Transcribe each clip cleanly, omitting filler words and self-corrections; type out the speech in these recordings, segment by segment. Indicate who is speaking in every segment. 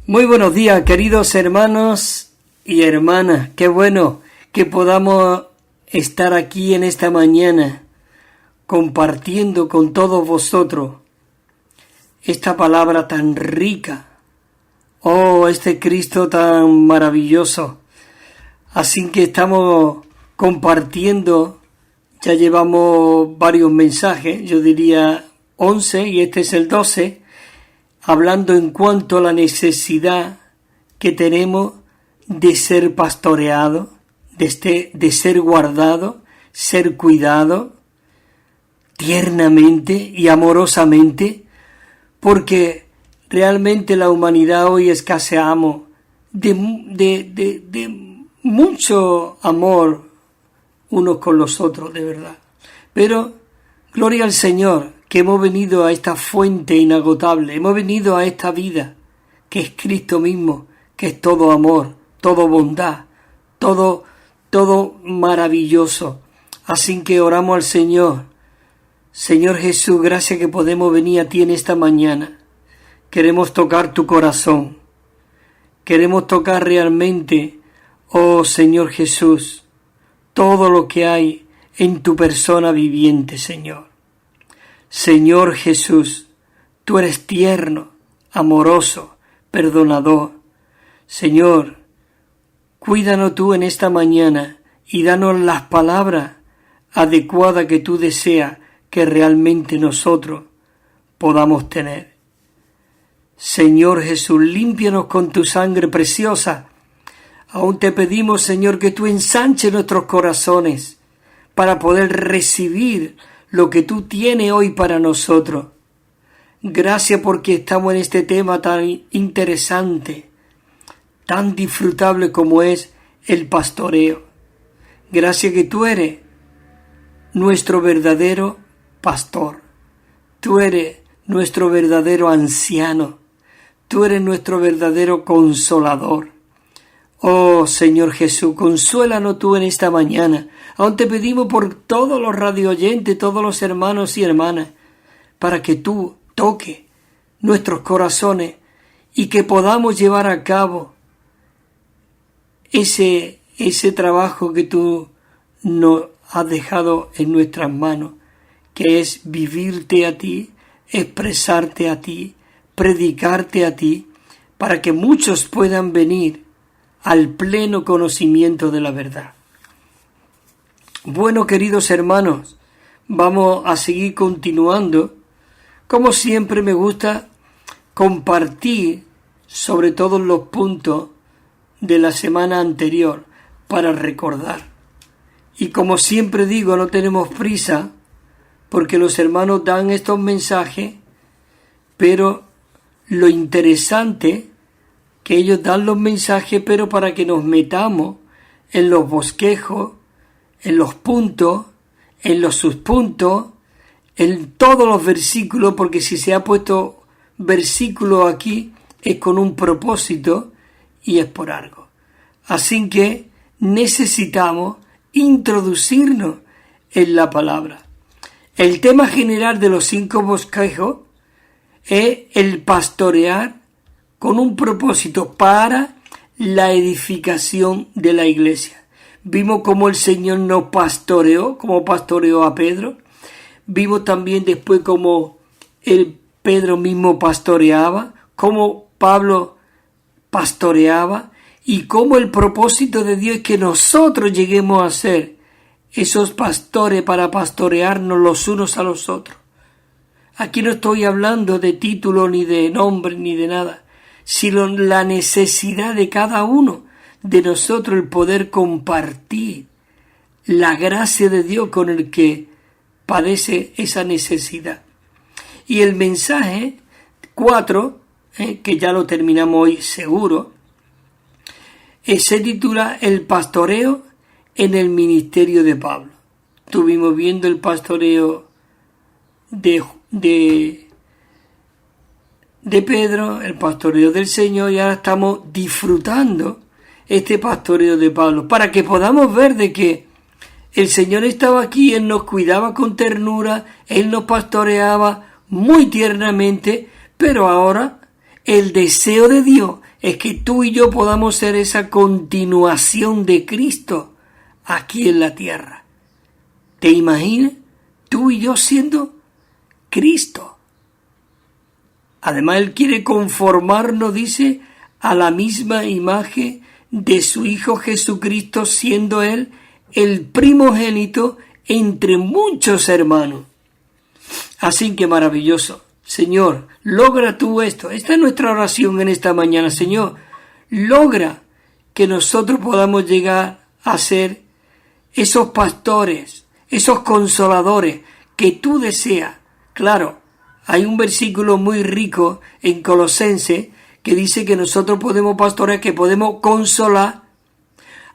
Speaker 1: Muy buenos días, queridos hermanos y hermanas. Qué bueno que podamos estar aquí en esta mañana compartiendo con todos vosotros esta palabra tan rica. Oh, este Cristo tan maravilloso. Así que estamos compartiendo, ya llevamos varios mensajes, yo diría 11 y este es el 12, hablando en cuanto a la necesidad que tenemos de ser pastoreado, de ser guardado, ser cuidado tiernamente y amorosamente, porque realmente la humanidad hoy escaseamos de mucho amor unos con los otros, de verdad. Pero gloria al Señor, que hemos venido a esta fuente inagotable, hemos venido a esta vida, que es Cristo mismo, que es todo amor, todo bondad, todo maravilloso. Así que oramos al Señor. Señor Jesús, gracias que podemos venir a ti en esta mañana. Queremos tocar tu corazón. Queremos tocar realmente, oh Señor Jesús, todo lo que hay en tu persona viviente, Señor. Señor Jesús, tú eres tierno, amoroso, perdonador. Señor, cuídanos tú en esta mañana y danos las palabras adecuadas que tú deseas que realmente nosotros podamos tener. Señor Jesús, límpianos con tu sangre preciosa. Aún te pedimos, Señor, que tú ensanches nuestros corazones para poder recibir lo que tú tienes hoy para nosotros. Gracias porque estamos en este tema tan interesante, tan disfrutable como es el pastoreo. Gracias que tú eres nuestro verdadero pastor. Tú eres nuestro verdadero anciano. Tú eres nuestro verdadero consolador. Oh Señor Jesús, consuélanos tú en esta mañana. Aún te pedimos por todos los radioyentes, todos los hermanos y hermanas, para que tú toques nuestros corazones y que podamos llevar a cabo ese trabajo que tú nos has dejado en nuestras manos, que es vivirte a ti, expresarte a ti, predicarte a ti, para que muchos puedan venir al pleno conocimiento de la verdad. Bueno, queridos hermanos, vamos a seguir continuando. Como siempre me gusta compartir sobre todos los puntos de la semana anterior para recordar. Y como siempre digo, no tenemos prisa porque los hermanos dan estos mensajes, pero lo interesante que ellos dan los mensajes, pero para que nos metamos en los bosquejos, en los puntos, en los subpuntos, en todos los versículos, porque si se ha puesto versículo aquí es con un propósito y es por algo. Así que necesitamos introducirnos en la palabra. El tema general de los 5 bosquejos es el pastorear con un propósito para la edificación de la iglesia. Vimos cómo el Señor nos pastoreó, como pastoreó a Pedro. Vimos también después cómo el Pedro mismo pastoreaba, cómo Pablo pastoreaba y cómo el propósito de Dios es que nosotros lleguemos a ser esos pastores para pastorearnos los unos a los otros. Aquí no estoy hablando de título, ni de nombre, ni de nada, sino la necesidad de cada uno de nosotros el poder compartir la gracia de Dios con el que padece esa necesidad. Y el mensaje 4, que ya lo terminamos hoy seguro, se titula El pastoreo en el ministerio de Pablo. Estuvimos viendo el pastoreo de Pedro, el pastoreo del Señor, y ahora estamos disfrutando este pastoreo de Pablo, para que podamos ver de que el Señor estaba aquí, Él nos cuidaba con ternura, Él nos pastoreaba muy tiernamente, pero ahora el deseo de Dios es que tú y yo podamos ser esa continuación de Cristo aquí en la tierra. ¿Te imaginas? Tú y yo siendo Cristo. Además, Él quiere conformarnos, dice, a la misma imagen de su Hijo Jesucristo, siendo Él el primogénito entre muchos hermanos. Así que maravilloso. Señor, logra tú esto. Esta es nuestra oración en esta mañana. Señor, logra que nosotros podamos llegar a ser esos pastores, esos consoladores que tú deseas. Claro, hay un versículo muy rico en Colosenses que dice que nosotros podemos pastorear, que podemos consolar,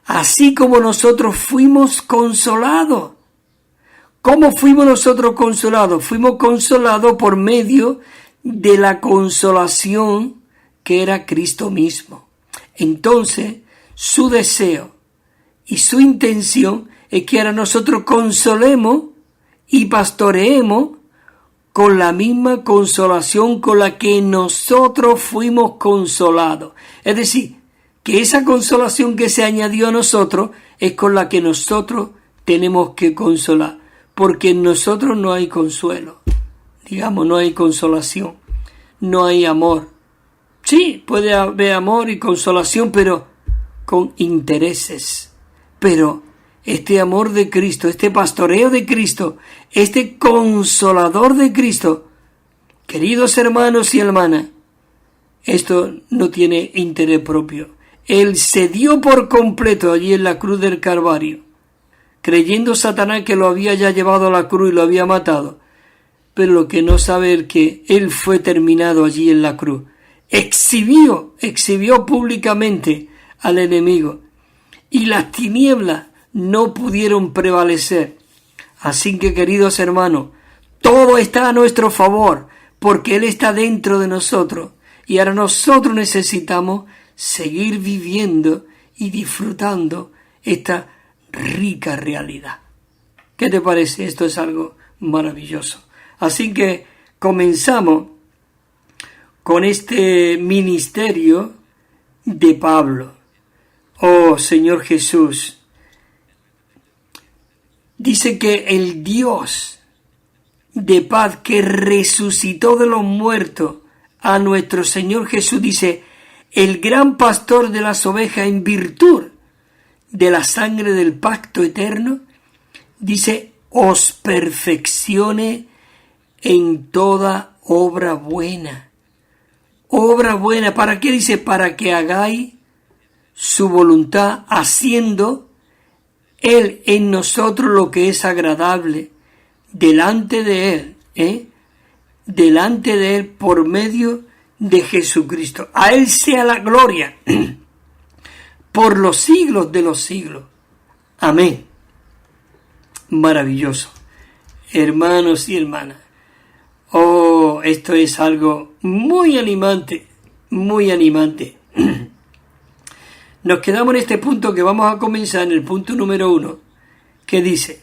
Speaker 1: así como nosotros fuimos consolados. ¿Cómo fuimos nosotros consolados? Fuimos consolados por medio de la consolación que era Cristo mismo. Entonces, su deseo y su intención es que ahora nosotros consolemos y pastoreemos con la misma consolación con la que nosotros fuimos consolados. Es decir, que esa consolación que se añadió a nosotros es con la que nosotros tenemos que consolar. Porque en nosotros no hay consuelo, digamos, no hay consolación, no hay amor. Sí, puede haber amor y consolación, pero con intereses. Pero este amor de Cristo, este pastoreo de Cristo, este consolador de Cristo, queridos hermanos y hermanas, esto no tiene interés propio. Él se dio por completo allí en la cruz del Calvario, creyendo Satanás que lo había ya llevado a la cruz y lo había matado. Pero lo que no sabe es que él fue terminado allí en la cruz. Exhibió públicamente al enemigo. Y las tinieblas no pudieron prevalecer. Así que, queridos hermanos, todo está a nuestro favor, porque Él está dentro de nosotros. Y ahora nosotros necesitamos seguir viviendo y disfrutando esta rica realidad. ¿Qué te parece? Esto es algo maravilloso. Así que comenzamos con este ministerio de Pablo. Oh Señor Jesús, dice que el Dios de paz que resucitó de los muertos a nuestro Señor Jesús, dice, el gran pastor de las ovejas en virtud de la sangre del pacto eterno, dice, os perfeccione en toda obra buena. Obra buena, ¿para qué? Dice, para que hagáis su voluntad, haciendo Él en nosotros lo que es agradable, delante de Él, delante de Él por medio de Jesucristo. A Él sea la gloria por los siglos de los siglos. Amén. Maravilloso. Hermanos y hermanas. Oh, esto es algo muy animante, muy animante. Nos quedamos en este punto que vamos a comenzar, en el punto número 1, que dice,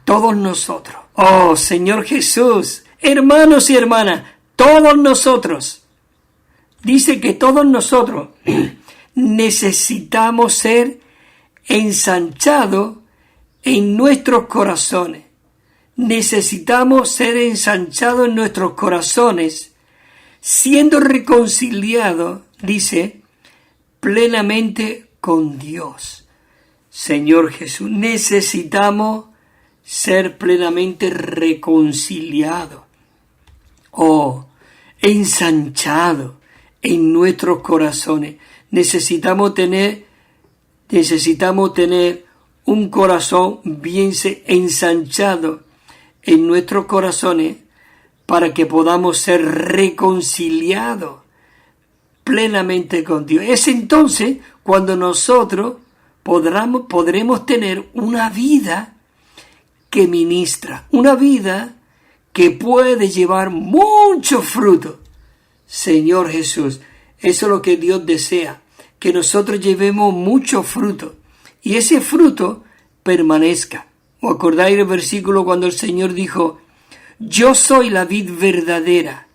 Speaker 1: todos nosotros, oh Señor Jesús, hermanos y hermanas, todos nosotros, dice que todos nosotros necesitamos ser ensanchados en nuestros corazones. Necesitamos ser ensanchados en nuestros corazones, siendo reconciliados, dice, plenamente con Dios. Señor Jesús, necesitamos ser plenamente reconciliados. Oh, ensanchados en nuestros corazones. Necesitamos tener un corazón bien ensanchado en nuestros corazones para que podamos ser reconciliados plenamente con Dios. Es entonces cuando nosotros podremos tener una vida que ministra, una vida que puede llevar mucho fruto. Señor Jesús, eso es lo que Dios desea, que nosotros llevemos mucho fruto y ese fruto permanezca. ¿Os acordáis del versículo cuando el Señor dijo, yo soy la vid verdadera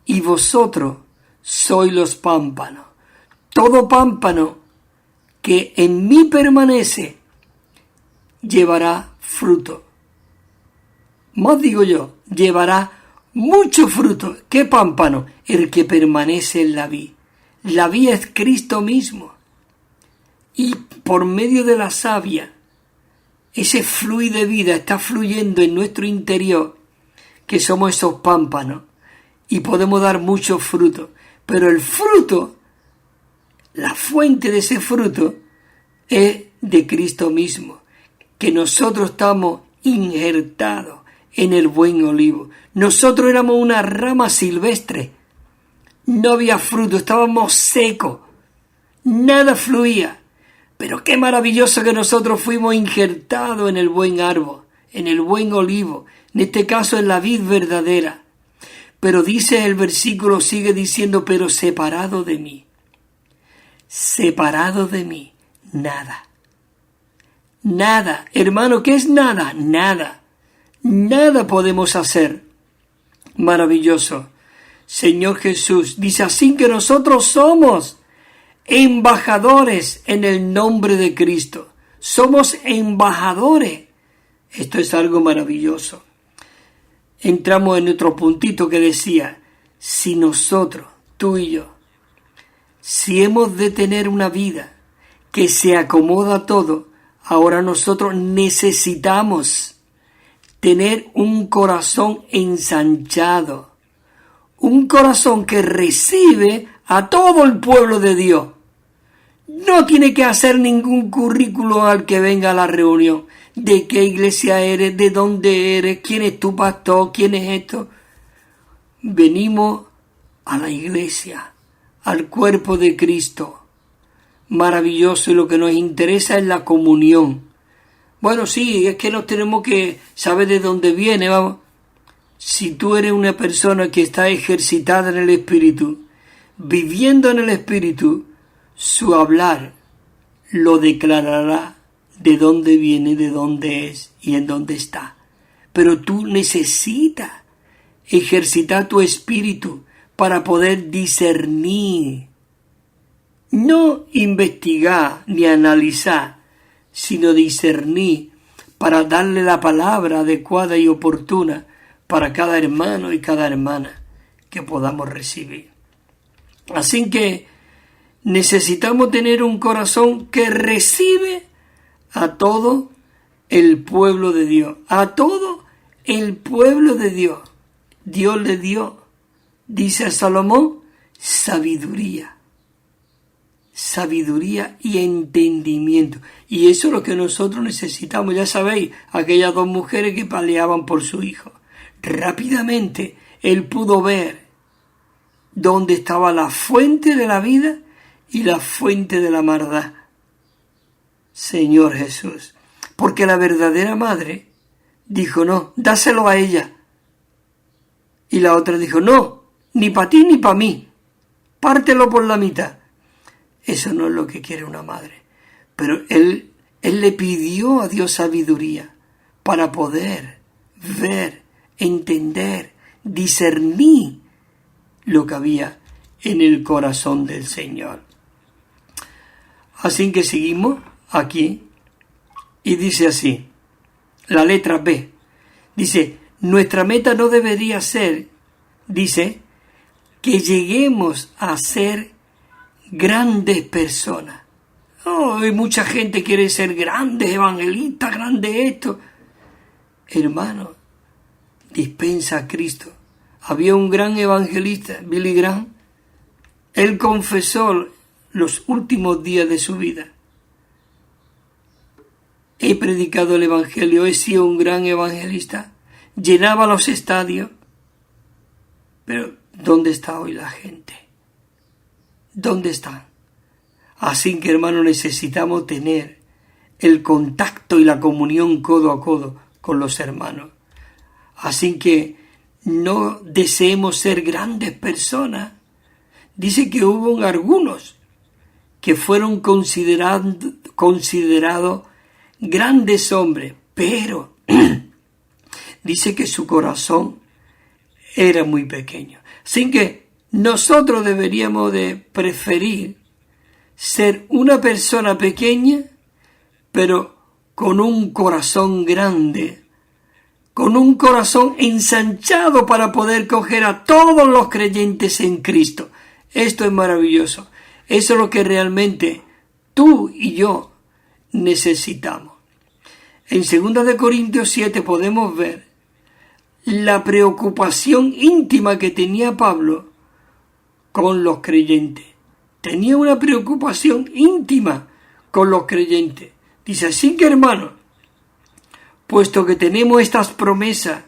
Speaker 1: y vosotros sois los pámpanos? todo pámpano que en mí permanece llevará fruto. Más digo yo, llevará mucho fruto. ¿Qué pámpano? El que permanece en la vid. La vid es Cristo mismo. Y por medio de la savia, ese fluido de vida está fluyendo en nuestro interior, que somos esos pámpanos, y podemos dar mucho fruto. Pero el fruto, la fuente de ese fruto, es de Cristo mismo, que nosotros estamos injertados en el buen olivo. Nosotros éramos una rama silvestre, no había fruto, estábamos secos, nada fluía. Pero qué maravilloso que nosotros fuimos injertados en el buen árbol, en el buen olivo, en este caso en la vid verdadera. Pero dice el versículo, sigue diciendo, pero separado de mí, nada. Nada, hermano, ¿qué es nada? Nada podemos hacer. Maravilloso. Señor Jesús dice, así que nosotros somos embajadores en el nombre de Cristo. Somos embajadores. Esto es algo maravilloso. Entramos en otro puntito que decía, si nosotros, tú y yo, si hemos de tener una vida que se acomoda a todo, ahora nosotros necesitamos tener un corazón ensanchado, un corazón que recibe a todo el pueblo de Dios. No tiene que hacer ningún currículo al que venga a la reunión. ¿De qué iglesia eres? ¿De dónde eres? ¿Quién es tu pastor? ¿Quién es esto? Venimos a la iglesia, al cuerpo de Cristo. Maravilloso, y lo que nos interesa es la comunión. Bueno, sí, es que nos tenemos que saber de dónde viene, vamos. Si tú eres una persona que está ejercitada en el Espíritu, viviendo en el Espíritu, su hablar lo declarará de dónde viene, de dónde es y en dónde está. Pero tú necesitas ejercitar tu espíritu para poder discernir, no investigar ni analizar, sino discernir para darle la palabra adecuada y oportuna para cada hermano y cada hermana que podamos recibir. Así que necesitamos tener un corazón que recibe a todo el pueblo de Dios, a todo el pueblo de Dios. Dios le dio, dice a Salomón, sabiduría y entendimiento. Y eso es lo que nosotros necesitamos. Ya sabéis, aquellas dos mujeres que peleaban por su hijo. Rápidamente él pudo ver dónde estaba la fuente de la vida y la fuente de la maldad. Señor Jesús. Porque la verdadera madre dijo, no, dáselo a ella. Y la otra dijo, no, ni para ti ni para mí. Pártelo por la mitad. Eso no es lo que quiere una madre. Pero él le pidió a Dios sabiduría para poder ver, entender, discernir lo que había en el corazón del Señor. Así que seguimos aquí y dice así, la letra B. Dice, nuestra meta no debería ser, dice, que lleguemos a ser grandes personas. Hay mucha gente quiere ser grandes evangelistas, grandes esto. Hermano, dispensa a Cristo. Había un gran evangelista, Billy Graham. Él confesó los últimos días de su vida. He predicado el evangelio, he sido un gran evangelista. Llenaba los estadios. Pero, ¿dónde está hoy la gente? ¿Dónde están? Así que, hermano, necesitamos tener el contacto y la comunión codo a codo con los hermanos. Así que no deseemos ser grandes personas. Dice que hubo algunos que fueron considerados grandes hombres, pero dice que su corazón era muy pequeño. Así que nosotros deberíamos de preferir ser una persona pequeña, pero con un corazón grande, con un corazón ensanchado para poder coger a todos los creyentes en Cristo. Esto es maravilloso. Eso es lo que realmente tú y yo necesitamos. En 2 de Corintios 7 podemos ver la preocupación íntima que tenía Pablo con los creyentes. Tenía una preocupación íntima con los creyentes. Dice, así que hermanos, puesto que tenemos estas promesas,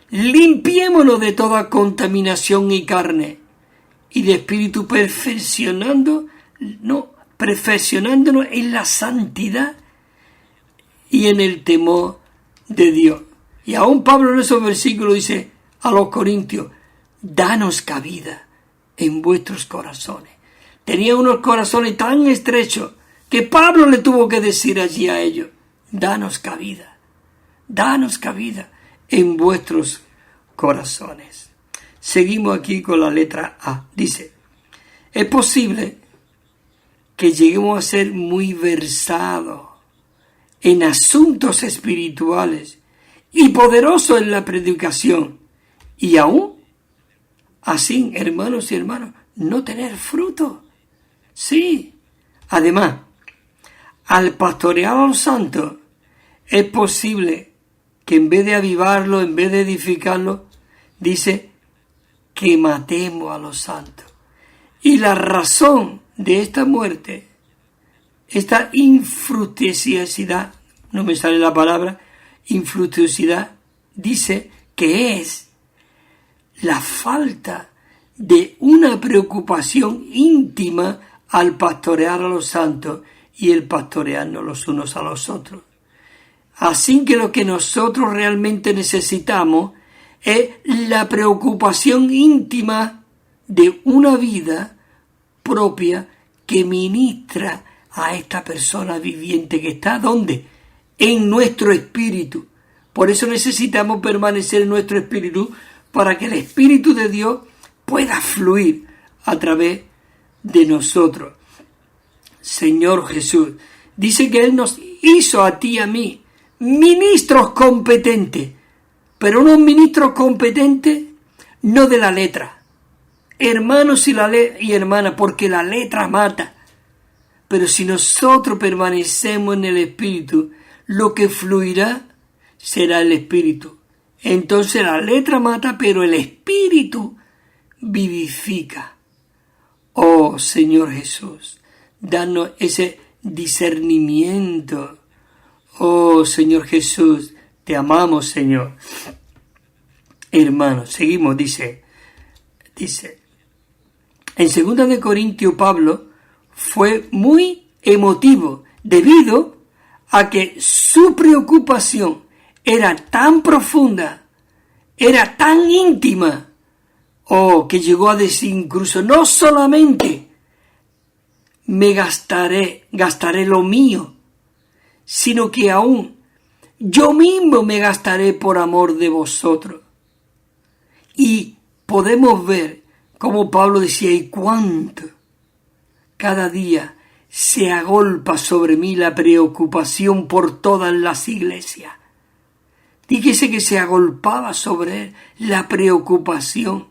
Speaker 1: limpiémonos de toda contaminación y carne y de espíritu, perfeccionándonos en la santidad y en el temor de Dios. Y aún Pablo en esos versículos dice a los corintios, danos cabida en vuestros corazones. Tenía unos corazones tan estrechos que Pablo le tuvo que decir allí a ellos, danos cabida en vuestros corazones. Seguimos aquí con la letra A. Dice, es posible que lleguemos a ser muy versados en asuntos espirituales y poderosos en la predicación, y aún así, hermanos y hermanas, no tener fruto. Sí, además, al pastorear a los santos, es posible que en vez de avivarlo, en vez de edificarlo, dice que matemos a los santos. Y la razón de esta muerte, esta infructuosidad, no me sale la palabra, infructuosidad, dice que es la falta de una preocupación íntima al pastorear a los santos y el pastorearnos los unos a los otros. Así que lo que nosotros realmente necesitamos es la preocupación íntima de una vida propia que ministra a esta persona viviente que está, ¿dónde? En nuestro espíritu. Por eso necesitamos permanecer en nuestro espíritu para que el Espíritu de Dios pueda fluir a través de nosotros. Señor Jesús, dice que Él nos hizo a ti y a mí ministros competentes, pero unos ministros competentes no de la letra. Hermanos y hermanas, porque la letra mata. Pero si nosotros permanecemos en el Espíritu, lo que fluirá será el Espíritu. Entonces la letra mata, pero el Espíritu vivifica. Oh Señor Jesús, danos ese discernimiento. Oh Señor Jesús, te amamos, Señor. Hermanos, seguimos, dice, en 2 de Corintios Pablo fue muy emotivo debido a que su preocupación era tan profunda, era tan íntima, que llegó a decir incluso, no solamente gastaré lo mío, sino que aún yo mismo me gastaré por amor de vosotros. Y podemos ver como Pablo decía, y cuánto cada día se agolpa sobre mí la preocupación por todas las iglesias. Dígase que se agolpaba sobre él la preocupación.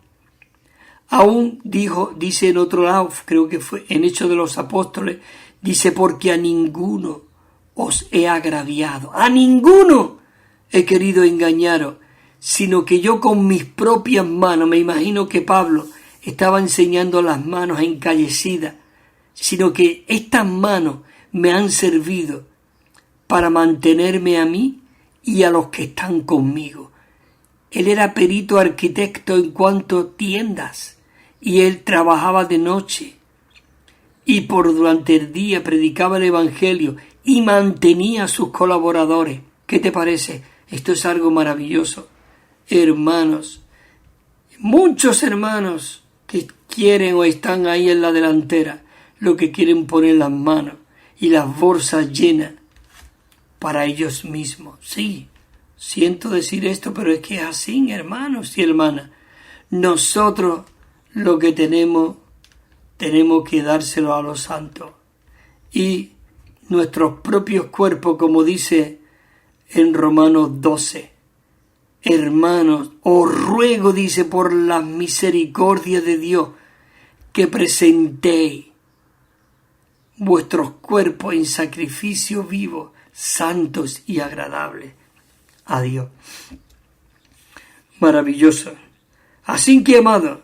Speaker 1: Aún dice en otro lado, creo que fue en Hechos de los Apóstoles, dice, porque a ninguno os he agraviado, a ninguno he querido engañaros, sino que yo con mis propias manos, me imagino que Pablo estaba enseñando las manos encallecidas, sino que estas manos me han servido para mantenerme a mí y a los que están conmigo. Él era perito arquitecto en cuanto a tiendas, y él trabajaba de noche, y durante el día predicaba el Evangelio, y mantenía a sus colaboradores. ¿Qué te parece? Esto es algo maravilloso. Hermanos, muchos hermanos que quieren o están ahí en la delantera, lo que quieren poner las manos y las bolsas llenas para ellos mismos. Sí, siento decir esto, pero es que es así, hermanos y hermanas. Nosotros lo que tenemos que dárselo a los santos. y nuestros propios cuerpos, como dice en Romanos 12. Hermanos, os ruego, dice, por la misericordia de Dios, que presentéis vuestros cuerpos en sacrificio vivo, santos y agradables a Dios. Maravilloso. Así que, amados,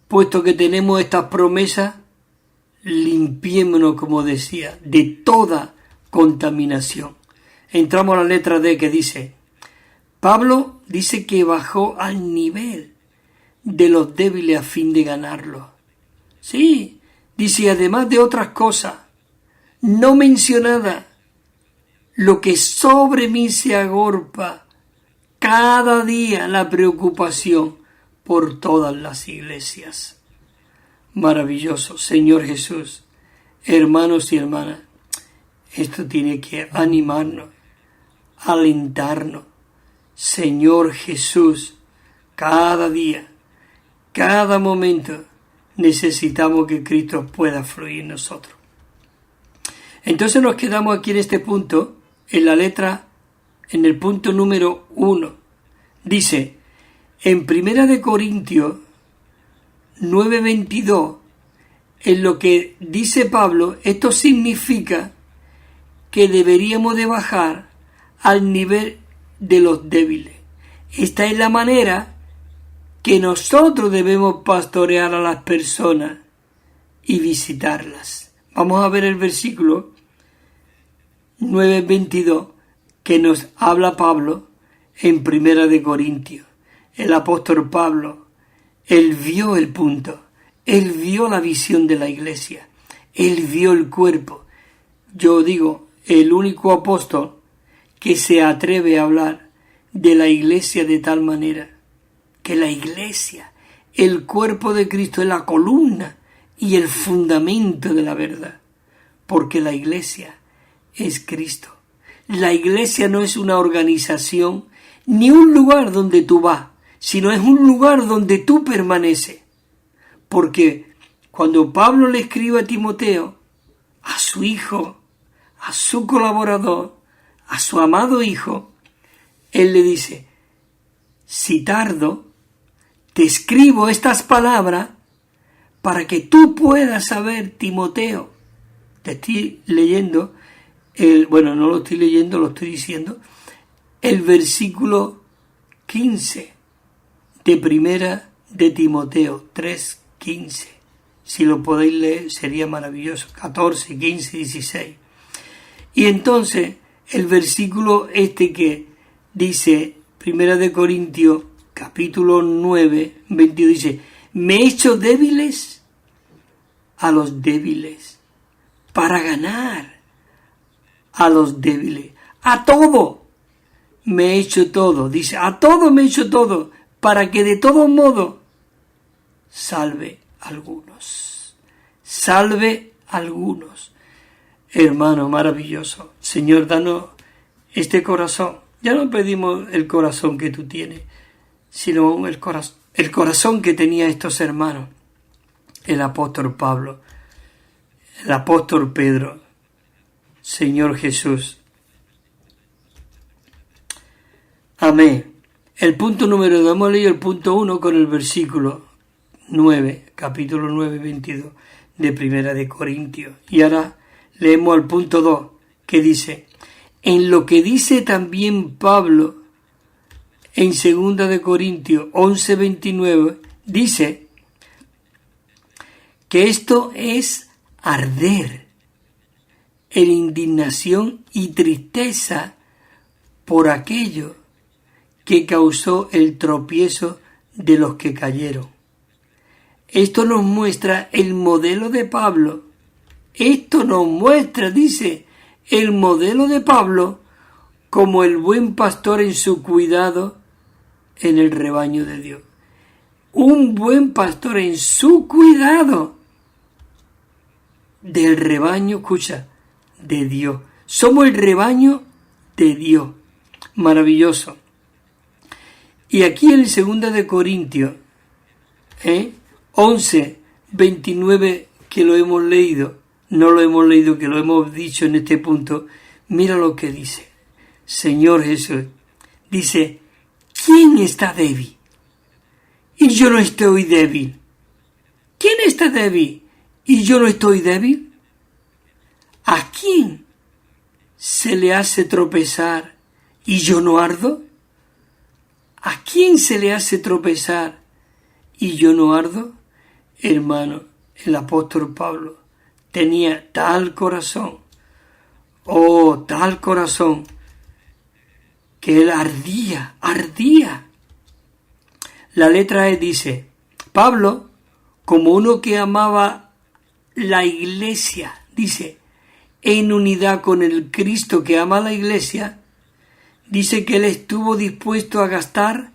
Speaker 1: puesto que tenemos estas promesas, limpiémonos, como decía, de toda contaminación. Entramos a la letra D, que dice, Pablo dice que bajó al nivel de los débiles a fin de ganarlos. Sí, dice, además de otras cosas no mencionadas, lo que sobre mí se agolpa cada día la preocupación por todas las iglesias. Maravilloso, Señor Jesús. Hermanos y hermanas, esto tiene que animarnos, alentarnos. Señor Jesús, cada día, cada momento, necesitamos que Cristo pueda fluir en nosotros. Entonces nos quedamos aquí en este punto, en la letra, en el punto número 1. Dice, en 1 Corintios 9:22, en lo que dice Pablo, esto significa que deberíamos de bajar al nivel de los débiles. Esta es la manera que nosotros debemos pastorear a las personas y visitarlas. Vamos a ver el versículo 9:22 que nos habla Pablo en 1 Corintios. El apóstol Pablo, él vio el punto, él vio la visión de la iglesia, él vio el cuerpo. Yo digo, el único apóstol que se atreve a hablar de la iglesia de tal manera que la iglesia, el cuerpo de Cristo, es la columna y el fundamento de la verdad, porque la iglesia es Cristo. La iglesia no es una organización ni un lugar donde tú vas, sino es un lugar donde tú permaneces. Porque cuando Pablo le escribe a Timoteo, a su hijo, a su colaborador, a su amado hijo, él le dice, si tardo, te escribo estas palabras para que tú puedas saber, Timoteo. Te estoy leyendo, no lo estoy leyendo, lo estoy diciendo, el versículo 15 de 1 de Timoteo 3:15. Si lo podéis leer sería maravilloso. 14, 15, 16. Y entonces el versículo que dice 1 de Corintios capítulo 9, 22 dice, me he hecho débiles a los débiles para ganar a los débiles. A todo me he hecho todo. Dice, a todo me he hecho todo para que de todos modos salve algunos. Salve algunos. Hermano, maravilloso. Señor, danos este corazón. Ya no pedimos el corazón que tú tienes, sino el corazón que tenía estos hermanos. El apóstol Pablo, el apóstol Pedro, Señor Jesús. Amén. El punto número 2, hemos leído el punto 1 con el versículo 9, capítulo 9, 22 de 1 de Corintios. Y ahora leemos al punto 2, que dice, en lo que dice también Pablo en 2 de Corintios 11, 29, dice que esto es arder en indignación y tristeza por aquello que causó el tropiezo de los que cayeron. Esto nos muestra el modelo de Pablo. Esto nos muestra, dice, el modelo de Pablo como el buen pastor en su cuidado en el rebaño de Dios. Un buen pastor en su cuidado del rebaño, escucha, de Dios. Somos el rebaño de Dios. Maravilloso. Y aquí en 2 de Corintios 11, 29, que lo hemos leído no lo hemos leído, que lo hemos dicho en este punto, mira lo que dice. Señor Jesús, dice, ¿quién está débil? Y yo no estoy débil. ¿Quién está débil? Y yo no estoy débil. ¿A quién se le hace tropezar y yo no ardo? ¿A quién se le hace tropezar y yo no ardo? Hermano, el apóstol Pablo tenía tal corazón, tal corazón, que él ardía. La letra E dice, Pablo, como uno que amaba la iglesia, dice, en unidad con el Cristo que ama a la iglesia, dice que él estuvo dispuesto a gastar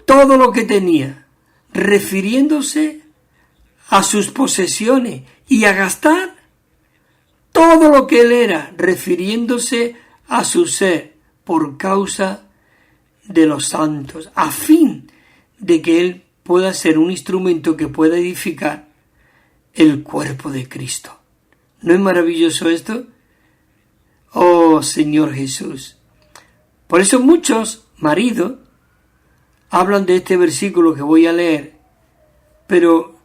Speaker 1: todo lo que tenía, refiriéndose a sus posesiones, y a gastar todo lo que él era, refiriéndose a su ser, por causa de los santos, a fin de que él pueda ser un instrumento que pueda edificar el cuerpo de Cristo. ¿No es maravilloso esto? Oh Señor Jesús. Por eso muchos maridos hablan de este versículo que voy a leer, pero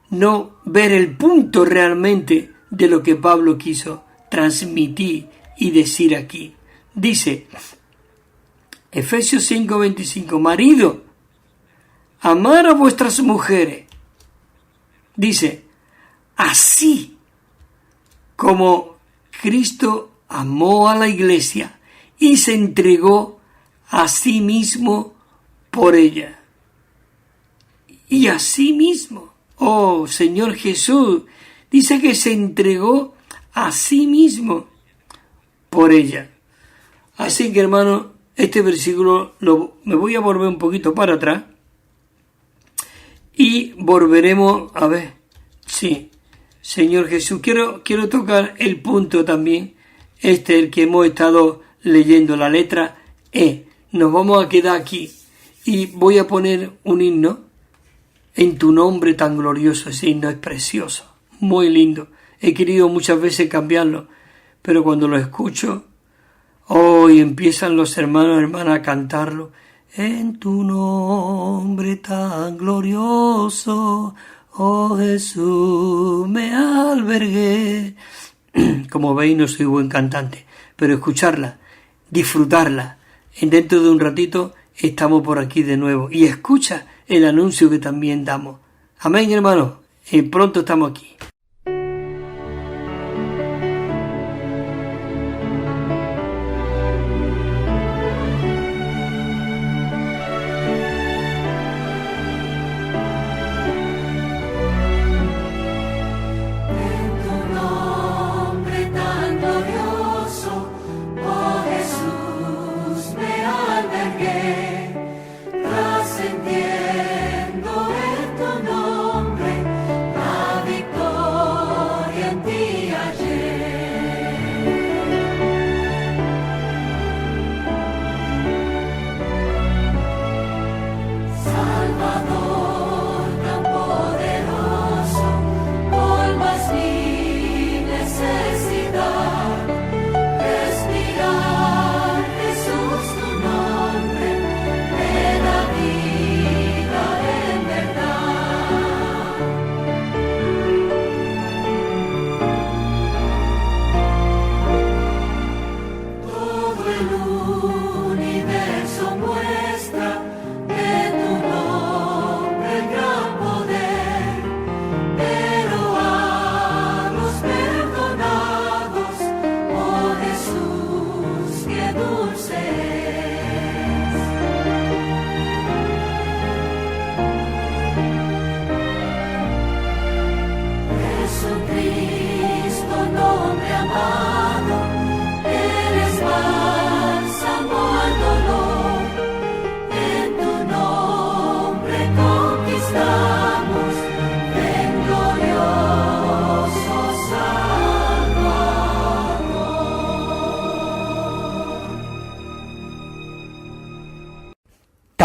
Speaker 1: no ver el punto realmente de lo que Pablo quiso transmitir y decir aquí. Dice, Efesios 5:25, marido, amar a vuestras mujeres. Dice, así como Cristo amó a la iglesia y se entregó a sí mismo por ella. Y a sí mismo, oh Señor Jesús, dice que se entregó a sí mismo por ella. Así que, hermano, este versículo me voy a volver un poquito para atrás y volveremos a ver. Sí, Señor Jesús, quiero tocar el punto también, el que hemos estado leyendo, la letra E. Nos vamos a quedar aquí y voy a poner un himno en tu nombre tan glorioso. Ese himno es precioso, muy lindo. He querido muchas veces cambiarlo, pero cuando lo escucho, y empiezan los hermanos y hermanas a cantarlo. En tu nombre tan glorioso, oh Jesús, me albergué. Como veis, no soy buen cantante, pero escucharla, disfrutarla. Dentro de un ratito estamos por aquí de nuevo. Y escucha el anuncio que también damos. Amén, hermanos. Y pronto estamos aquí.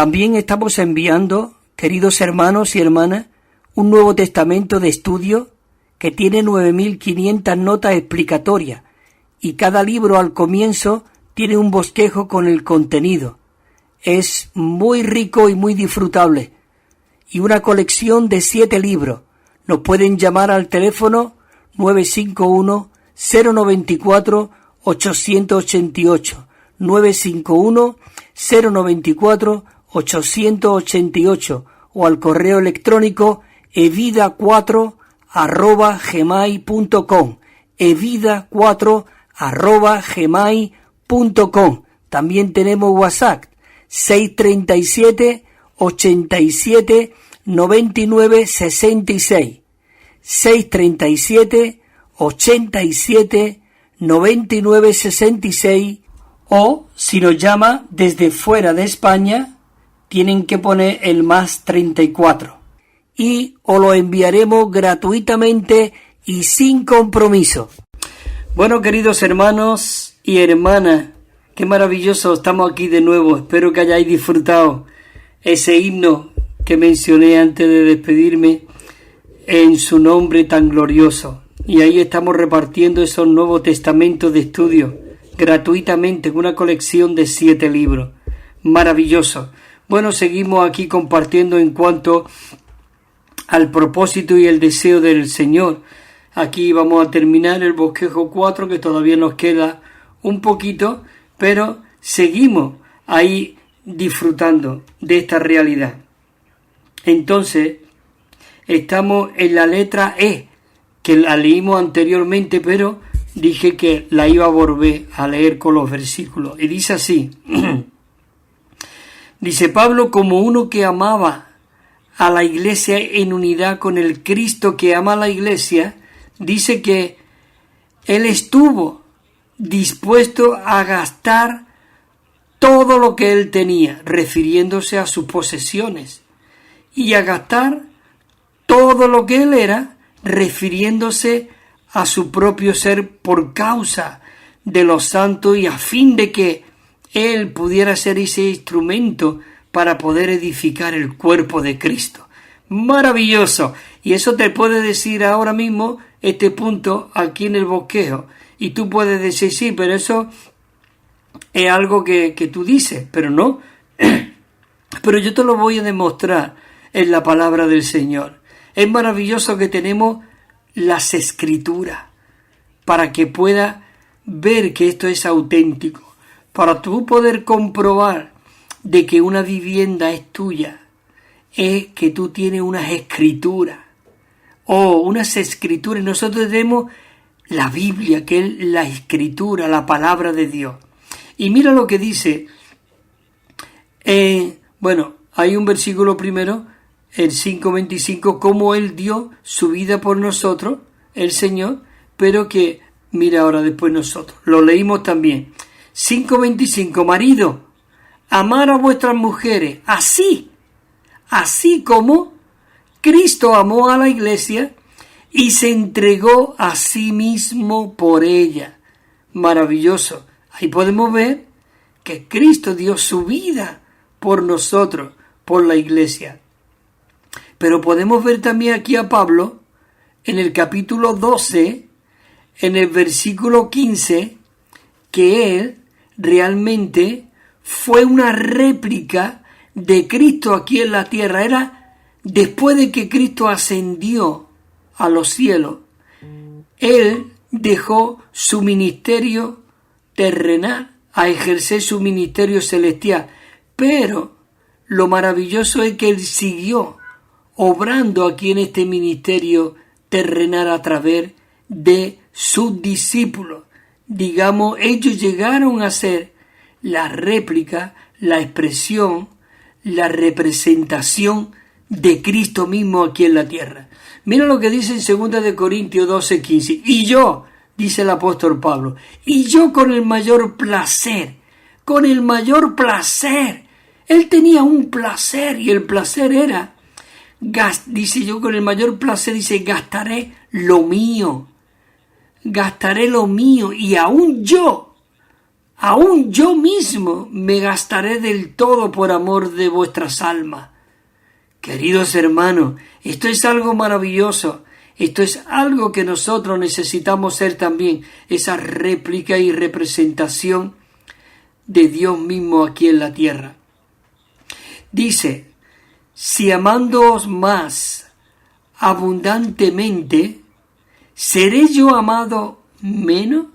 Speaker 1: También estamos enviando, queridos hermanos y hermanas, un Nuevo Testamento de estudio que tiene 9.500 notas explicatorias y cada libro al comienzo tiene un bosquejo con el contenido. Es muy rico y muy disfrutable. Y una colección de 7 libros. Nos pueden llamar al teléfono 951-094-888. 951-094-888 o al correo electrónico evida4@gmail.com. evida4@gmail.com. También tenemos WhatsApp 637 87 99 66. 637 87 99 66. O si nos llama desde fuera de España, tienen que poner el más 34. Y os lo enviaremos gratuitamente y sin compromiso. Bueno, queridos hermanos y hermanas, qué maravilloso, estamos aquí de nuevo. Espero que hayáis disfrutado ese himno que mencioné antes de despedirme en su nombre tan glorioso. Y ahí estamos repartiendo esos Nuevos Testamentos de estudio gratuitamente en una colección de 7 libros. Maravilloso. Bueno, seguimos aquí compartiendo en cuanto al propósito y el deseo del Señor. Aquí vamos a terminar el bosquejo 4, que todavía nos queda un poquito, pero seguimos ahí disfrutando de esta realidad. Entonces, estamos en la letra E, que la leímos anteriormente, pero dije que la iba a volver a leer con los versículos. Y dice así, dice Pablo, como uno que amaba a la iglesia en unidad con el Cristo que ama a la iglesia, dice que él estuvo dispuesto a gastar todo lo que él tenía, refiriéndose a sus posesiones, y a gastar todo lo que él era, refiriéndose a su propio ser por causa de los santos y a fin de que él pudiera ser ese instrumento para poder edificar el cuerpo de Cristo. Maravilloso. Y eso te puede decir ahora mismo este punto aquí en el bosquejo. Y tú puedes decir, sí, pero eso es algo que tú dices, pero no. Pero yo te lo voy a demostrar en la palabra del Señor. Es maravilloso que tenemos las Escrituras para que puedas ver que esto es auténtico, para tú poder comprobar de que una vivienda es tuya, es que tú tienes unas escrituras, unas escrituras. Nosotros tenemos la Biblia, que es la escritura, la palabra de Dios. Y mira lo que dice, hay un versículo primero, el 5:25, cómo Él dio su vida por nosotros, el Señor, pero que, mira ahora después nosotros, lo leímos también. 5:25, marido, amar a vuestras mujeres, así como Cristo amó a la iglesia y se entregó a sí mismo por ella. Maravilloso. Ahí podemos ver que Cristo dio su vida por nosotros, por la iglesia. Pero podemos ver también aquí a Pablo, en el capítulo 12, en el versículo 15, que él realmente fue una réplica de Cristo aquí en la tierra. Era después de que Cristo ascendió a los cielos, él dejó su ministerio terrenal a ejercer su ministerio celestial. Pero lo maravilloso es que él siguió obrando aquí en este ministerio terrenal a través de sus discípulos. Digamos, ellos llegaron a ser la réplica, la expresión, la representación de Cristo mismo aquí en la tierra. Mira lo que dice en 2 Corintios 12:15. Y yo, dice el apóstol Pablo, y yo con el mayor placer, él tenía un placer, y el placer era, dice yo con el mayor placer, dice, gastaré lo mío, y aún yo mismo me gastaré del todo por amor de vuestras almas. Queridos hermanos, esto es algo maravilloso. Esto es algo que nosotros necesitamos ser también, esa réplica y representación de Dios mismo aquí en la tierra. Dice, si amándoos más abundantemente, ¿seré yo amado menos?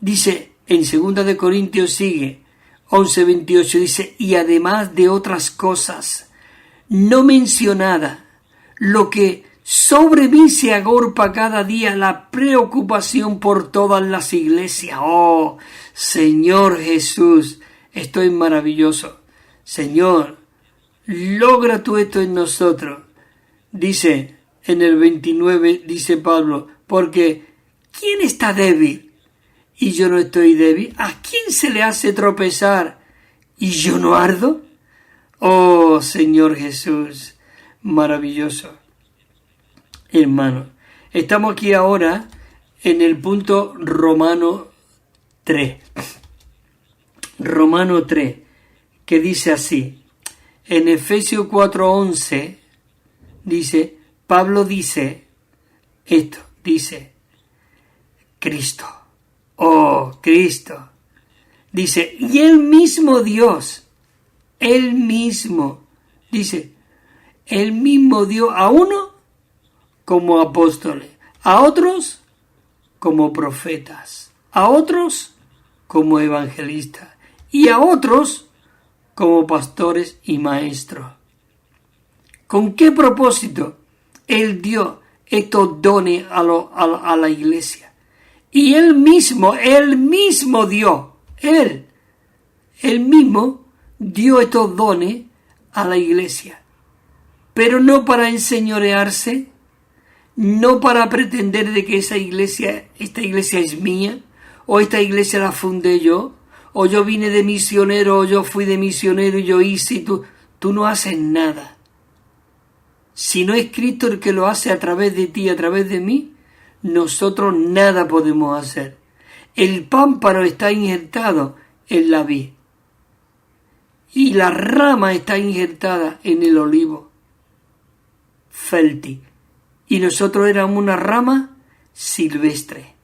Speaker 1: Dice, en 2 de Corintios sigue, 11:28, dice, y además de otras cosas no mencionadas, lo que sobre mí se agolpa cada día la preocupación por todas las iglesias. Oh, Señor Jesús, esto es maravilloso. Señor, logra tú esto en nosotros. Dice en el 29, dice Pablo, porque ¿quién está débil y yo no estoy débil? ¿A quién se le hace tropezar y yo no ardo? Oh, Señor Jesús, maravilloso. Hermano, estamos aquí ahora en el punto Romano 3. Romano 3, que dice así. En Efesios 4:11 dice, Pablo dice esto, dice, Cristo, oh Cristo, dice, y el mismo Dios, el mismo, dice, el mismo Dios a uno como apóstoles, a otros como profetas, a otros como evangelistas y a otros como pastores y maestros. ¿Con qué propósito? Él dio estos dones a la iglesia. Y él mismo dio, él mismo dio estos dones a la iglesia. Pero no para enseñorearse, no para pretender de que esta iglesia es mía, o esta iglesia la fundé yo, o yo vine de misionero, o yo fui de misionero y yo hice, y tú no haces nada. Si no es Cristo el que lo hace a través de ti, a través de mí, nosotros nada podemos hacer. El pámpano está injertado en la vid y la rama está injertada en el olivo fértil. Y nosotros éramos una rama silvestre,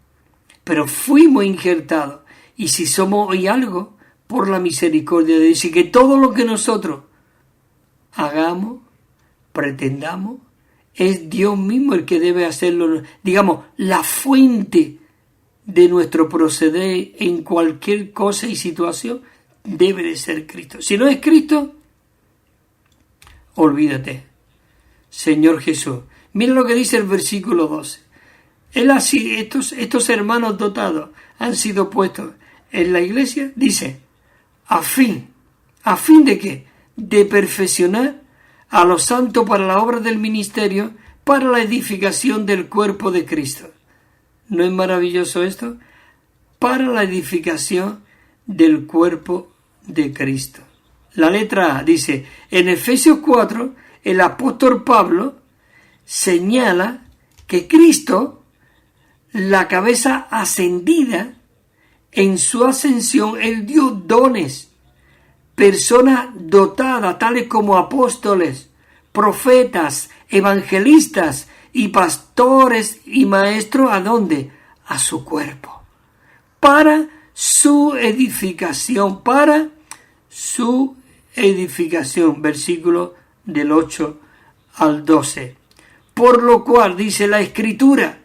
Speaker 1: pero fuimos injertados. Y si somos hoy algo, por la misericordia de Dios, y que todo lo que nosotros hagamos, pretendamos, es Dios mismo el que debe hacerlo. Digamos, la fuente de nuestro proceder en cualquier cosa y situación debe de ser Cristo. Si no es Cristo, olvídate. Señor Jesús, mira lo que dice el versículo 12. Él así, estos hermanos dotados han sido puestos en la iglesia, dice, a fin de qué? De perfeccionar a los santos para la obra del ministerio, para la edificación del cuerpo de Cristo. ¿No es maravilloso esto? Para la edificación del cuerpo de Cristo. La letra A dice, en Efesios 4, el apóstol Pablo señala que Cristo, la cabeza ascendida, en su ascensión, él dio dones, personas dotadas, tales como apóstoles, profetas, evangelistas y pastores y maestros, ¿a dónde? A su cuerpo, para su edificación, versículo del 8 al 12. Por lo cual, dice la Escritura,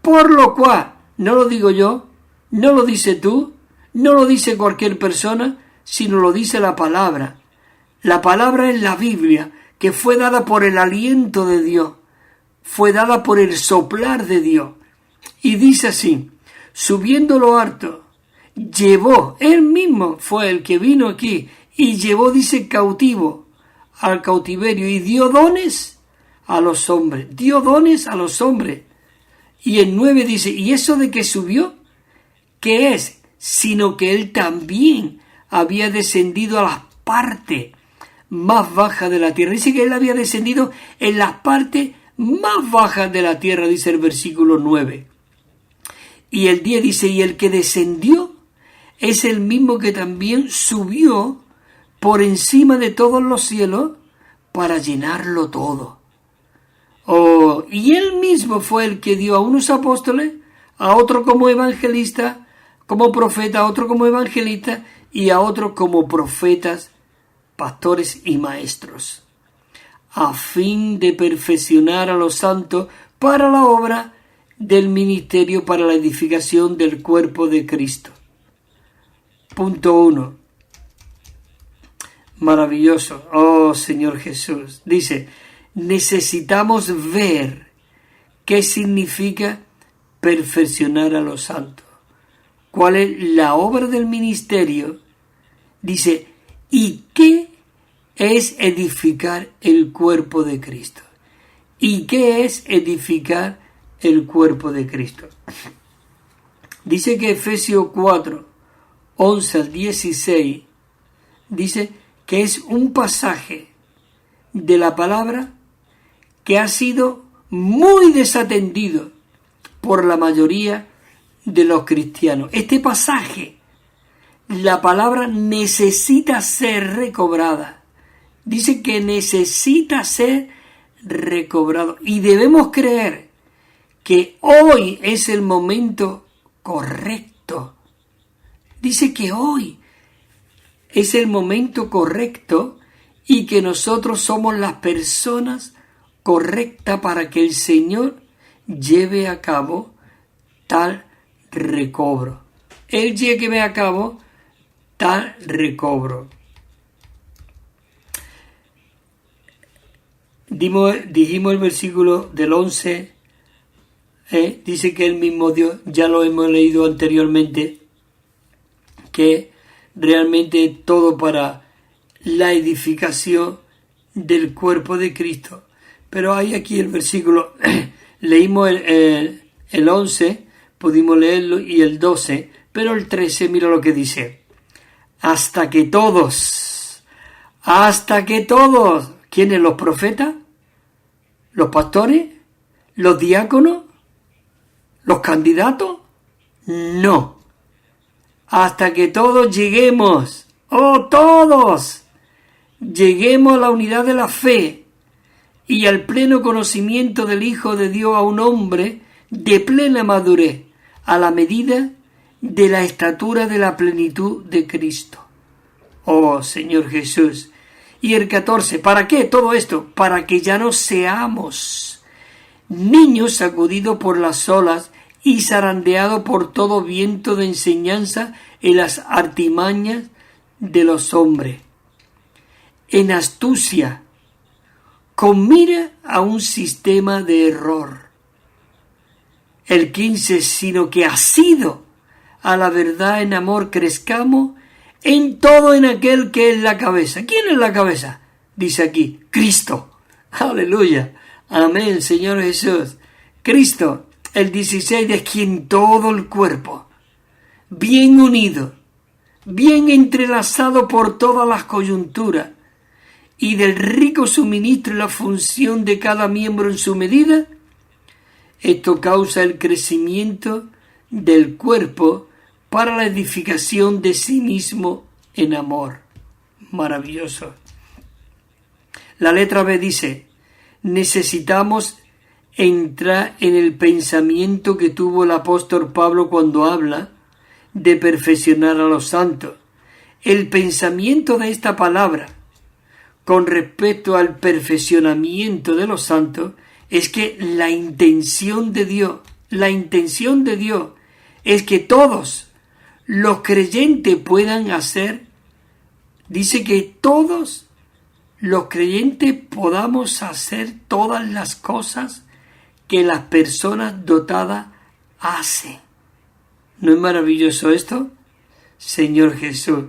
Speaker 1: por lo cual, no lo digo yo, no lo dice tú, no lo dice cualquier persona, sino lo dice la palabra. La palabra es la Biblia, que fue dada por el aliento de Dios, fue dada por el soplar de Dios. Y dice así, subiendo lo alto, llevó, él mismo fue el que vino aquí, y llevó, dice, cautivo al cautiverio, y dio dones a los hombres, Y en 9 dice, ¿y eso de que subió? ¿Qué es? Sino que él también había descendido a las partes más bajas de la tierra. Dice que él había descendido en las partes más bajas de la tierra, dice el versículo 9. Y el 10 dice, y el que descendió es el mismo que también subió por encima de todos los cielos para llenarlo todo. Y él mismo fue el que dio a unos apóstoles, a otro como evangelista, como profeta, a otro como evangelista y a otros como profetas, pastores y maestros, a fin de perfeccionar a los santos para la obra del ministerio, para la edificación del cuerpo de Cristo. Punto 1. Maravilloso. Oh Señor Jesús. Dice, necesitamos ver qué significa perfeccionar a los santos. ¿Cuál es la obra del ministerio? Dice, ¿y qué es edificar el cuerpo de Cristo? ¿Y qué es edificar el cuerpo de Cristo? Dice que Efesios 4, 11 al 16, dice que es un pasaje de la palabra que ha sido muy desatendido por la mayoría de los cristianos. Este pasaje, la palabra necesita ser recobrada. Dice que necesita ser recobrado. Y debemos creer que hoy es el momento correcto. Dice que hoy es el momento correcto y que nosotros somos las personas correctas para que el Señor lleve a cabo tal recobro. Él lleve a cabo tal recobro. Dijimos el versículo del 11, dice que el mismo Dios, ya lo hemos leído anteriormente, que realmente todo para la edificación del cuerpo de Cristo. Pero hay aquí el versículo, leímos el 11, pudimos leerlo, y el 12, pero el 13, mira lo que dice. Hasta que todos, ¿quiénes? ¿Los profetas? ¿Los pastores? ¿Los diáconos? ¿Los candidatos? No. Hasta que todos lleguemos, todos, lleguemos a la unidad de la fe y al pleno conocimiento del Hijo de Dios, a un hombre de plena madurez, a la medida de la estatura de la plenitud de Cristo. Oh Señor Jesús. Y el 14, ¿para qué todo esto? Para que ya no seamos niños sacudidos por las olas y zarandeados por todo viento de enseñanza en las artimañas de los hombres, en astucia, con mira a un sistema de error. El 15, sino que ha sido a la verdad en amor crezcamos en todo en aquel que es la cabeza. ¿Quién es la cabeza? Dice aquí, Cristo. Aleluya. Amén, Señor Jesús. Cristo, el 16, de quien todo el cuerpo, bien unido, bien entrelazado por todas las coyunturas, y del rico suministro y la función de cada miembro en su medida, esto causa el crecimiento del cuerpo para la edificación de sí mismo en amor. Maravilloso. La letra B dice, necesitamos entrar en el pensamiento que tuvo el apóstol Pablo cuando habla de perfeccionar a los santos. El pensamiento de esta palabra con respecto al perfeccionamiento de los santos es que la intención de Dios es que todos los creyentes puedan hacer, dice que todos los creyentes podamos hacer todas las cosas que las personas dotadas hacen. ¿No es maravilloso esto? Señor Jesús.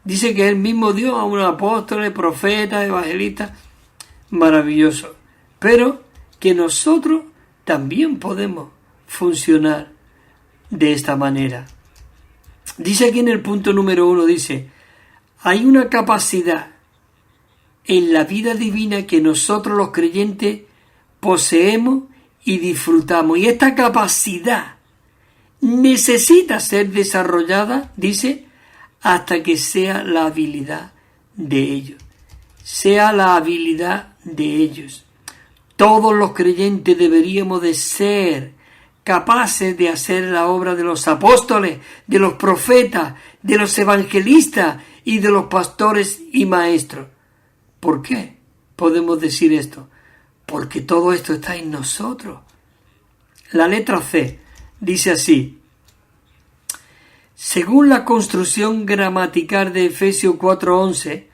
Speaker 1: Dice que Él mismo dio a unos apóstoles, profetas, evangelistas. Maravilloso. Pero que nosotros también podemos funcionar de esta manera. Dice aquí en el punto número 1, dice, hay una capacidad en la vida divina que nosotros los creyentes poseemos y disfrutamos. Y esta capacidad necesita ser desarrollada, dice, hasta que sea la habilidad de ellos. Sea la habilidad de ellos. Todos los creyentes deberíamos de ser capaces de hacer la obra de los apóstoles, de los profetas, de los evangelistas y de los pastores y maestros. ¿Por qué podemos decir esto? Porque todo esto está en nosotros. La letra C dice así: según la construcción gramatical de Efesios 4:11,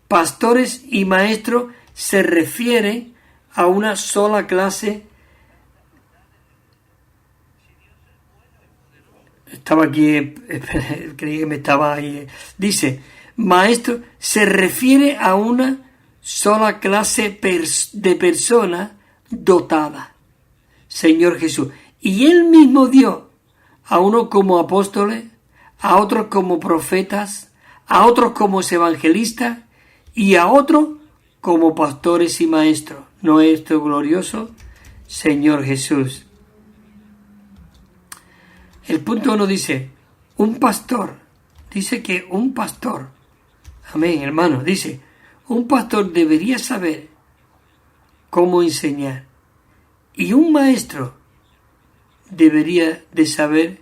Speaker 1: pastores y maestros se refieren a una sola clase. Estaba aquí, creí que me estaba ahí. Dice, maestro se refiere a una sola clase de persona dotada, Señor Jesús. Y Él mismo dio a unos como apóstoles, a otros como profetas, a otros como evangelistas y a otros como pastores y maestros. ¿No es esto glorioso, Señor Jesús? El punto 1 dice, un pastor, dice que un pastor, amén, hermano, dice, un pastor debería saber cómo enseñar y un maestro debería de saber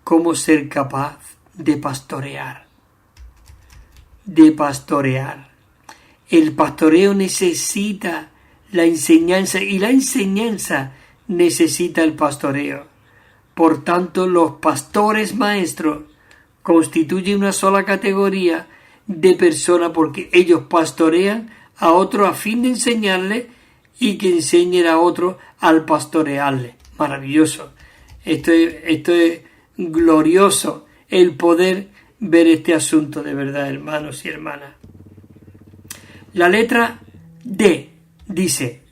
Speaker 1: cómo ser capaz de pastorear. El pastoreo necesita la enseñanza y la enseñanza necesita el pastoreo. Por tanto, los pastores maestros constituyen una sola categoría de personas porque ellos pastorean a otros a fin de enseñarle y que enseñen a otros al pastorearle. Maravilloso. Esto es glorioso, el poder ver este asunto de verdad, hermanos y hermanas. La letra D dice,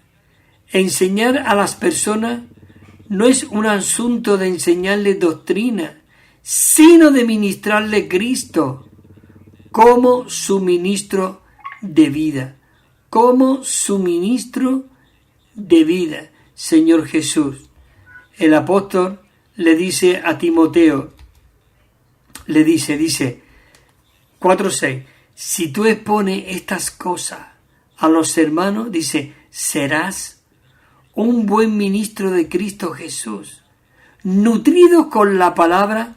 Speaker 1: enseñar a las personas no es un asunto de enseñarles doctrina, sino de ministrarle Cristo como suministro de vida. Como suministro de vida, Señor Jesús. El apóstol le dice a Timoteo, le dice 4:6, si tú expones estas cosas a los hermanos, dice, serás un buen ministro de Cristo Jesús, nutrido con la palabra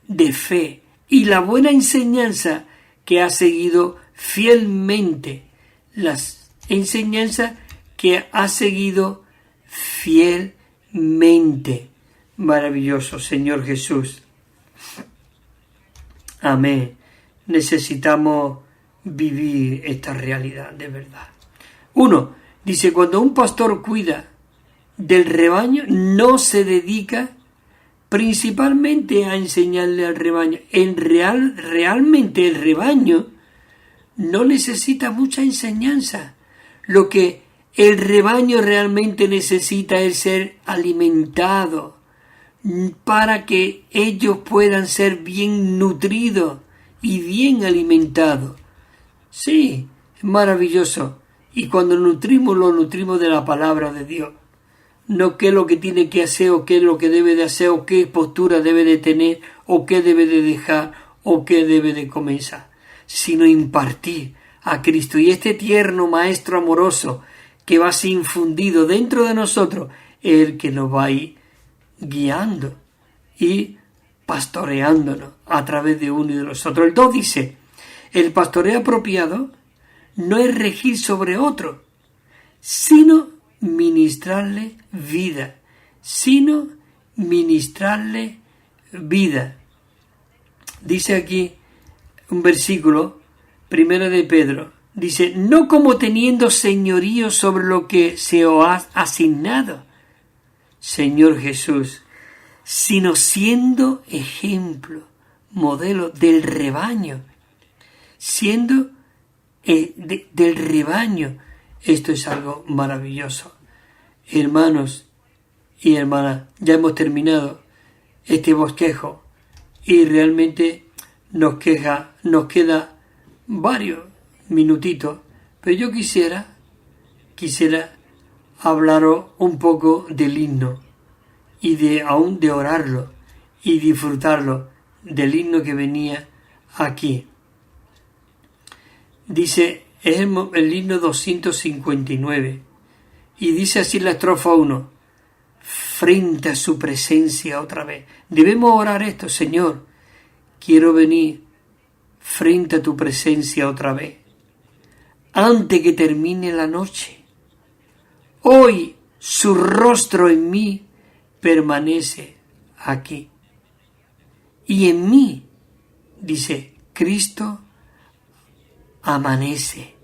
Speaker 1: de fe y la buena enseñanza que ha seguido fielmente, las enseñanzas que ha seguido fielmente. Maravilloso, Señor Jesús. Amén. Necesitamos vivir esta realidad de verdad. 1. Dice, cuando un pastor cuida del rebaño, no se dedica principalmente a enseñarle al rebaño. Realmente el rebaño no necesita mucha enseñanza. Lo que el rebaño realmente necesita es ser alimentado para que ellos puedan ser bien nutridos y bien alimentados. Sí, es maravilloso. Y cuando lo nutrimos de la palabra de Dios. No qué es lo que tiene que hacer, o qué es lo que debe de hacer, o qué postura debe de tener, o qué debe de dejar, o qué debe de comenzar, sino impartir a Cristo. Y este tierno Maestro amoroso que va a ser infundido dentro de nosotros es el que nos va a ir guiando y pastoreándonos a través de uno y de los otros. El 2 dice, el pastoreo apropiado no es regir sobre otro, sino ministrarle vida, Dice aquí un versículo, 1 de Pedro, dice, no como teniendo señorío sobre lo que se os ha asignado, Señor Jesús, sino siendo ejemplo, modelo del rebaño, siendo del rebaño. Esto es algo maravilloso. Hermanos y hermanas, ya hemos terminado este bosquejo y realmente nos queda varios minutitos, pero yo quisiera hablaros un poco del himno y aún de orarlo y disfrutarlo del himno que venía aquí. Dice, es el himno 259 Y dice así la estrofa 1, frente a su presencia otra vez. Debemos orar esto: Señor, quiero venir frente a tu presencia otra vez, antes que termine la noche. Hoy su rostro en mí permanece aquí. Y en mí, dice, Cristo amanece.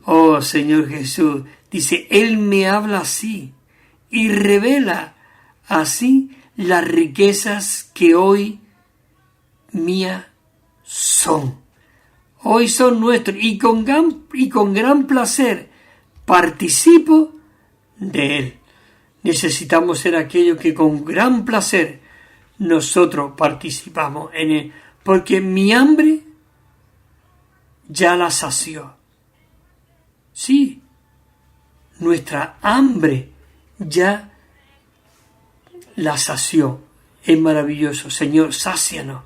Speaker 1: Oh Señor Jesús, dice, Él me habla así y revela así las riquezas que hoy mías son. Hoy son nuestros y con gran placer participo de Él. Necesitamos ser aquellos que con gran placer nosotros participamos en Él, porque mi hambre ya la sació. Sí, nuestra hambre ya la sació. Es maravilloso. Señor, sácianos.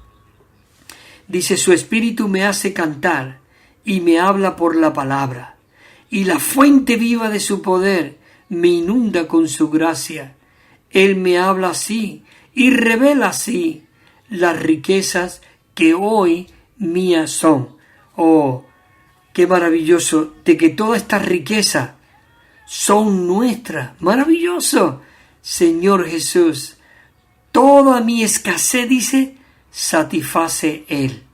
Speaker 1: Dice, su espíritu me hace cantar y me habla por la palabra, y la fuente viva de su poder me inunda con su gracia. Él me habla así y revela así las riquezas que hoy mías son. Oh, qué maravilloso de que todas estas riquezas son nuestras. Maravilloso. Señor Jesús, toda mi escasez, dice, satisface Él.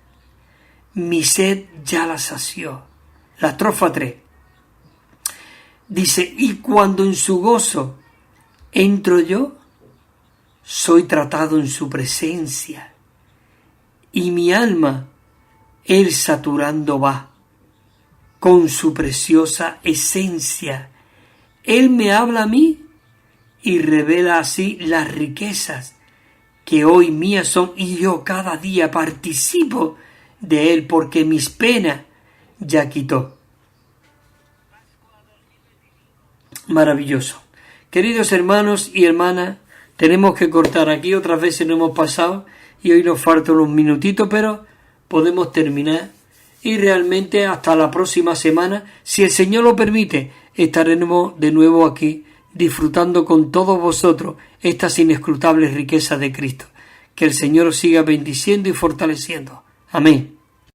Speaker 1: Mi sed ya la sació. La estrofa 3. Dice, y cuando en su gozo entro yo, soy tratado en su presencia, y mi alma Él saturando va con su preciosa esencia. Él me habla a mí y revela así las riquezas que hoy mías son, y yo cada día participo de Él, porque mis penas ya quitó. Maravilloso. Queridos hermanos y hermanas, tenemos que cortar aquí, otras veces no hemos pasado y hoy nos faltan unos minutitos, pero podemos terminar y realmente hasta la próxima semana, si el Señor lo permite, estaremos de nuevo aquí disfrutando con todos vosotros estas inescrutables riquezas de Cristo. Que el Señor os siga bendiciendo y fortaleciendo. Amén.